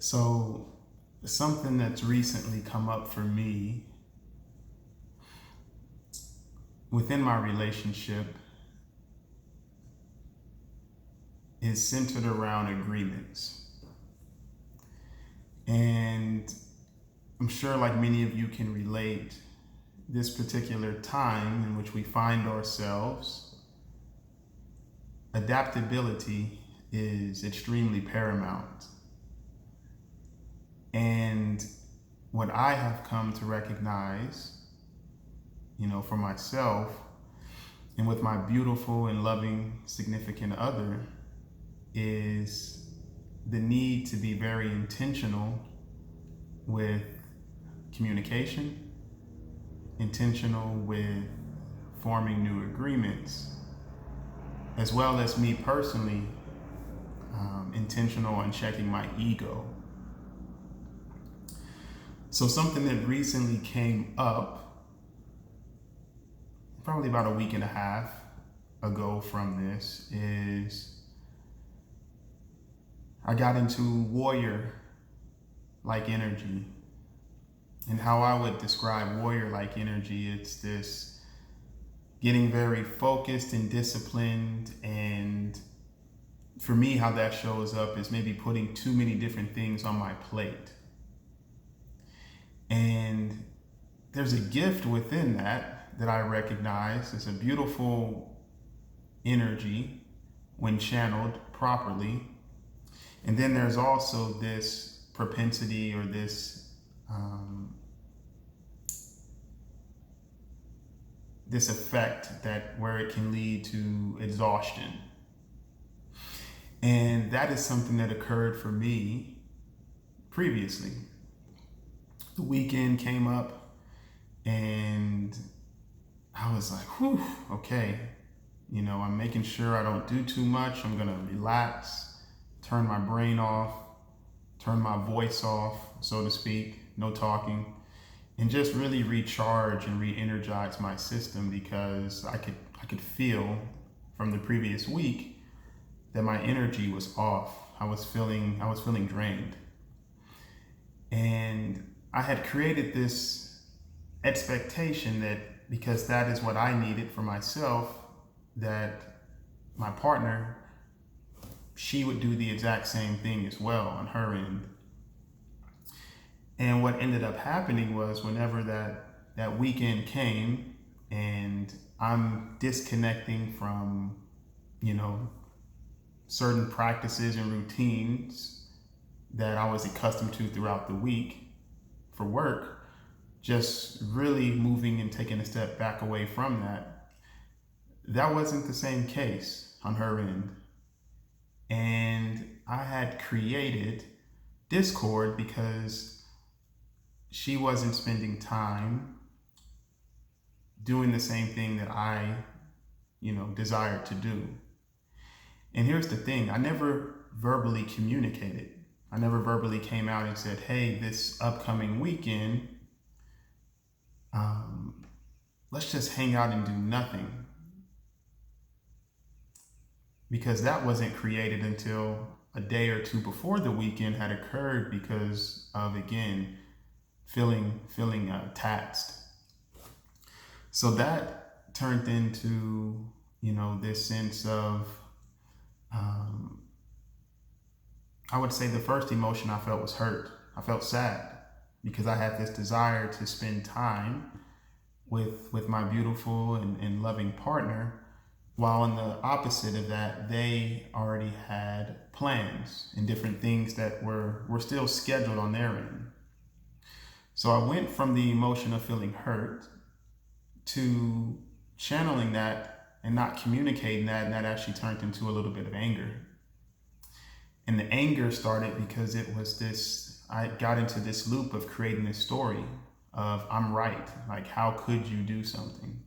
So, something that's recently come up for me within my relationship is centered around agreements. And I'm sure, like many of you can relate, this particular time in which we find ourselves, adaptability is extremely paramount. And what I have come to recognize, for myself and with my beautiful and loving significant other is the need to be very intentional with communication, intentional with forming new agreements, as well as me personally, intentional on checking my ego. So something that recently came up probably about a week and a half ago from this is I got into warrior-like energy. And how I would describe warrior-like energy, it's this getting very focused and disciplined. And for me, how that shows up is maybe putting too many different things on my plate. And there's a gift within that I recognize. It's a beautiful energy when channeled properly. And then there's also this propensity or this this effect that where it can lead to exhaustion. And that is something that occurred for me previously. The weekend came up and I was like, whew, okay. I'm making sure I don't do too much. I'm gonna relax, turn my brain off, turn my voice off, so to speak, no talking, and just really recharge and re-energize my system, because I could feel from the previous week that my energy was off. I was feeling drained. And I had created this expectation that because that is what I needed for myself, that my partner, she would do the exact same thing as well on her end. And what ended up happening was whenever that weekend came and I'm disconnecting from, certain practices and routines that I was accustomed to throughout the week for work, just really moving and taking a step back away from that wasn't the same case on her end. And I had created discord because she wasn't spending time doing the same thing that I, desired to do. And here's the thing, I never verbally communicated. I never verbally came out and said, hey, this upcoming weekend, let's just hang out and do nothing. Because that wasn't created until a day or two before the weekend had occurred because of, again, feeling taxed. So that turned into, this sense of, I would say the first emotion I felt was hurt. I felt sad because I had this desire to spend time with my beautiful and loving partner, while on the opposite of that, they already had plans and different things that were still scheduled on their end. So I went from the emotion of feeling hurt to channeling that and not communicating that, and that actually turned into a little bit of anger. And the anger started because I got into this loop of creating this story of I'm right. Like, how could you do something?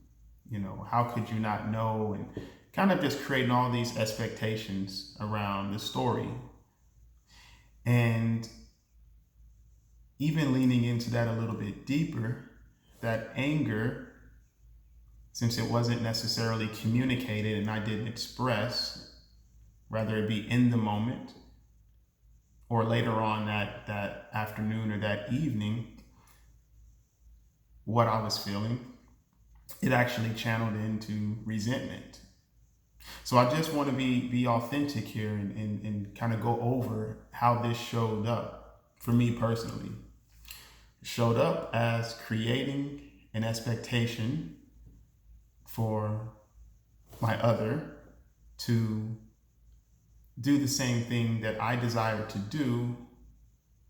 How could you not know? And kind of just creating all these expectations around the story. And even leaning into that a little bit deeper, that anger, since it wasn't necessarily communicated and I didn't express, rather it be in the moment, or later on that afternoon or that evening, what I was feeling, it actually channeled into resentment. So I just want to be authentic here and kind of go over how this showed up for me personally. It showed up as creating an expectation for my other to do the same thing that I desired to do,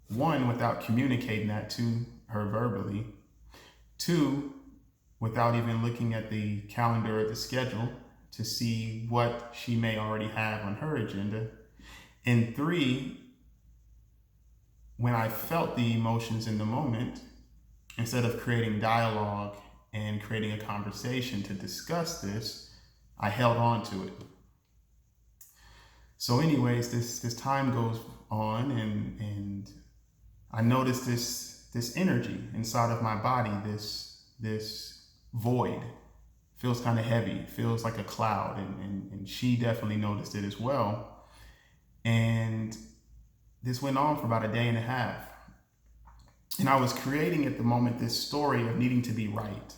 one, without communicating that to her verbally, two, without even looking at the calendar or the schedule to see what she may already have on her agenda, and three, when I felt the emotions in the moment, instead of creating dialogue and creating a conversation to discuss this, I held on to it. So anyways, this time goes on, and I noticed this energy inside of my body, this void. Feels kind of heavy, feels like a cloud, and she definitely noticed it as well. And this went on for about a day and a half. And I was creating at the moment this story of needing to be right.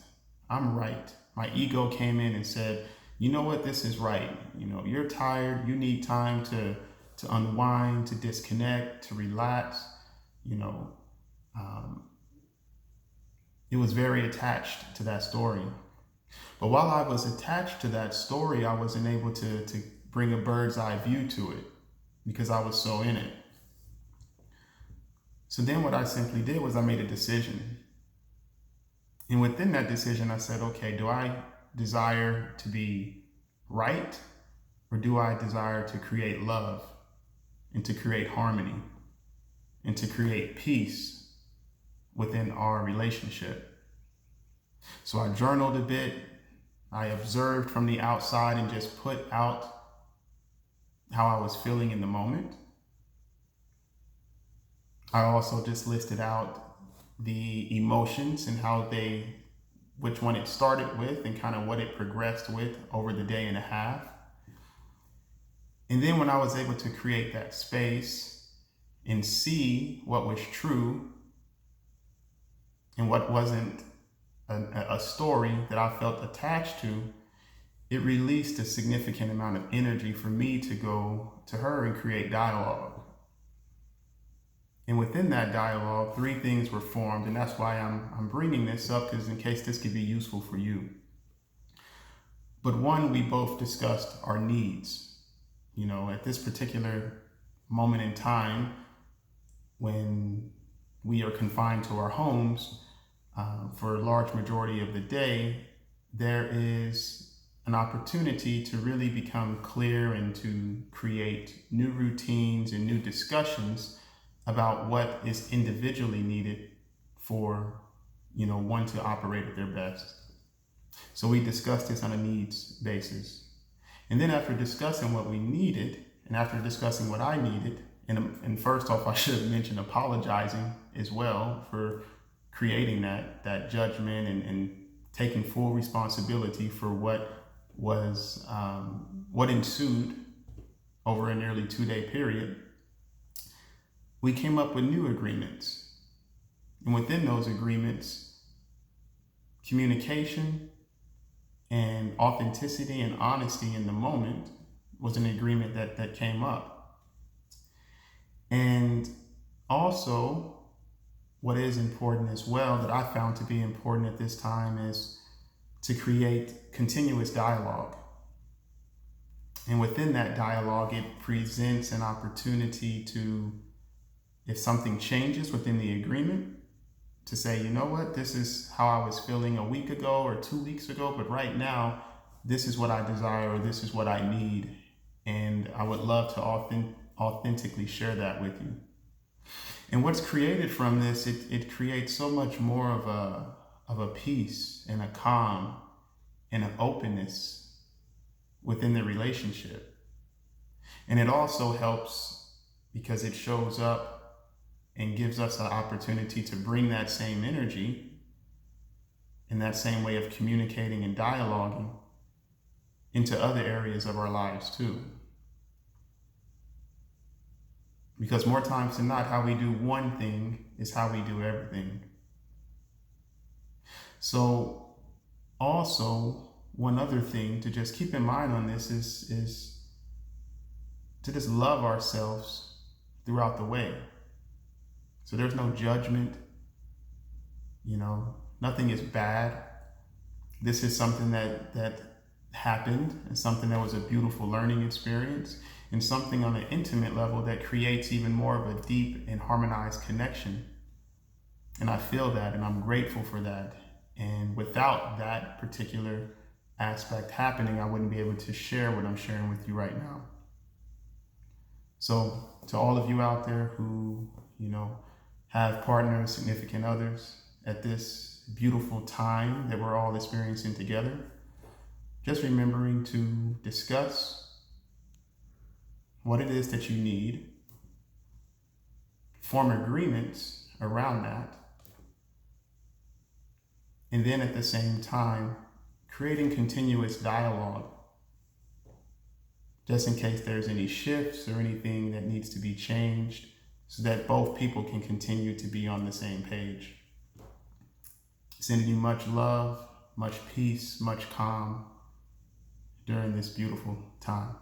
I'm right. My ego came in and said, you know what, this is right. You know, you're tired, you need time to unwind, to disconnect, to relax. You know, it was very attached to that story. But while I was attached to that story, I wasn't able to bring a bird's eye view to it because I was so in it. So then what I simply did was I made a decision. And within that decision, I said, okay, do I desire to be right, or do I desire to create love and to create harmony and to create peace within our relationship? So I journaled a bit. I observed from the outside and just put out how I was feeling in the moment. I also just listed out the emotions and which one it started with and kind of what it progressed with over the day and a half. And then when I was able to create that space and see what was true and what wasn't a story that I felt attached to, it released a significant amount of energy for me to go to her and create dialogue. And within that dialogue, 3 things were formed, and that's why I'm bringing this up, because in case this could be useful for you. But one, we both discussed our needs. You know, at this particular moment in time, when we are confined to our homes for a large majority of the day, there is an opportunity to really become clear and to create new routines and new discussions about what is individually needed for, one to operate at their best. So we discussed this on a needs basis. And then after discussing what we needed, and after discussing what I needed, and first off, I should have mentioned apologizing as well for creating that judgment and taking full responsibility for what ensued over a nearly 2-day period. We came up with new agreements. And within those agreements, communication and authenticity and honesty in the moment was an agreement that came up. And also, what is important as well that I found to be important at this time is to create continuous dialogue. And within that dialogue, it presents an opportunity to, if something changes within the agreement, to say, you know what, this is how I was feeling a week ago or 2 weeks ago, but right now, this is what I desire or this is what I need. And I would love to authentically share that with you. And what's created from this, it creates so much more of a peace and a calm and an openness within the relationship. And it also helps because it shows up and gives us an opportunity to bring that same energy and that same way of communicating and dialoguing into other areas of our lives too. Because more times than not, how we do one thing is how we do everything. So also, one other thing to just keep in mind on this is to just love ourselves throughout the way. So there's no judgment, nothing is bad. This is something that happened and something that was a beautiful learning experience and something on an intimate level that creates even more of a deep and harmonized connection. And I feel that, and I'm grateful for that. And without that particular aspect happening, I wouldn't be able to share what I'm sharing with you right now. So to all of you out there who, have partners, significant others at this beautiful time that we're all experiencing together, just remembering to discuss what it is that you need, form agreements around that, and then at the same time, creating continuous dialogue, just in case there's any shifts or anything that needs to be changed, so that both people can continue to be on the same page. Sending you much love, much peace, much calm during this beautiful time.